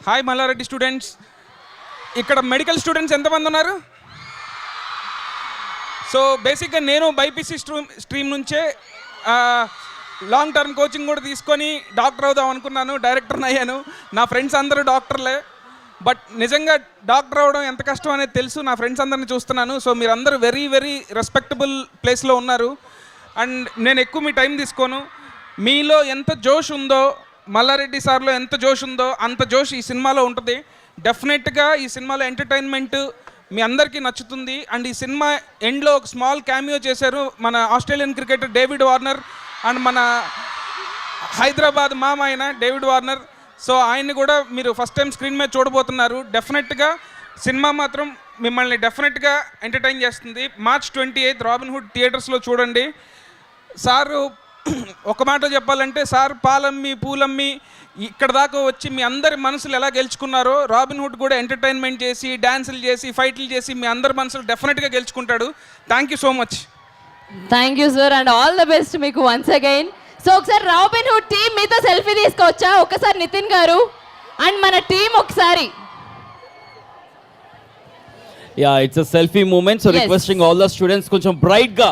Hi Malla Reddy students. ఇక్కడ medical students ఎంతమంది ఉన్నారు? సో బేసిక్గా నేను బైపీసీ స్ట్రీమ్ నుంచే లాంగ్ టర్మ్ కోచింగ్ కూడా తీసుకొని డాక్టర్ అవుదాం అనుకున్నాను, డైరెక్టర్ని అయ్యాను. నా ఫ్రెండ్స్ అందరూ డాక్టర్లే. బట్ నిజంగా డాక్టర్ అవ్వడం ఎంత కష్టం అనేది తెలుసు. నా ఫ్రెండ్స్ అందరిని చూస్తున్నాను. సో మీరందరూ వెరీ వెరీ రెస్పెక్టబుల్ ప్లేస్లో ఉన్నారు. అండ్ నేను ఎక్కువ మీ టైం తీసుకోను. మీలో ఎంత జోష్ ఉందో, మల్లారెడ్డి సార్లో ఎంత జోష్ ఉందో అంత జోష్ ఈ సినిమాలో ఉంటుంది. డెఫినెట్గా ఈ సినిమాలో ఎంటర్టైన్మెంట్ మీ అందరికీ నచ్చుతుంది. అండ్ ఈ సినిమా ఎండ్లో ఒక స్మాల్ క్యామియో చేశారు మన Australian cricketer David Warner and మన హైదరాబాద్ మామ అయిన డేవిడ్ వార్నర్. సో ఆయన్ని కూడా మీరు ఫస్ట్ టైం స్క్రీన్ మీద చూడబోతున్నారు. డెఫినెట్గా సినిమా మాత్రం మిమ్మల్ని డెఫినెట్గా ఎంటర్టైన్ చేస్తుంది. మార్చ్ 28 రాబిన్హుడ్ థియేటర్స్లో చూడండి. సారు ఒక మాట చెప్పాలంటే, సార్ పాలమ్మి పూలమ్మి ఇక్కడ దాకా వచ్చి మీ అందరి మనసులు ఎలా గెలుచుకున్నారో, రాబిన్హుడ్ కూడా ఎంటర్టైన్మెంట్ చేసి డ్యాన్సులు చేసి ఫైట్లు చేసి మీ అందరి మనసులు డెఫినెట్గా గెలుచుకుంటాడు. Thank you so much. Thank you sir and all the best మీకు వన్స్ అగైన్. సో ఒకసారి రాబిన్హుడ్ టీమ్ మీతో సెల్ఫీ తీసుకోవచ్చా? ఒకసారి నితిన్ గారు అండ్ మన టీం ఒకసారి. Yeah, it's a selfie moment, so Yes. requesting all the students కొంచెం బ్రైట్ గా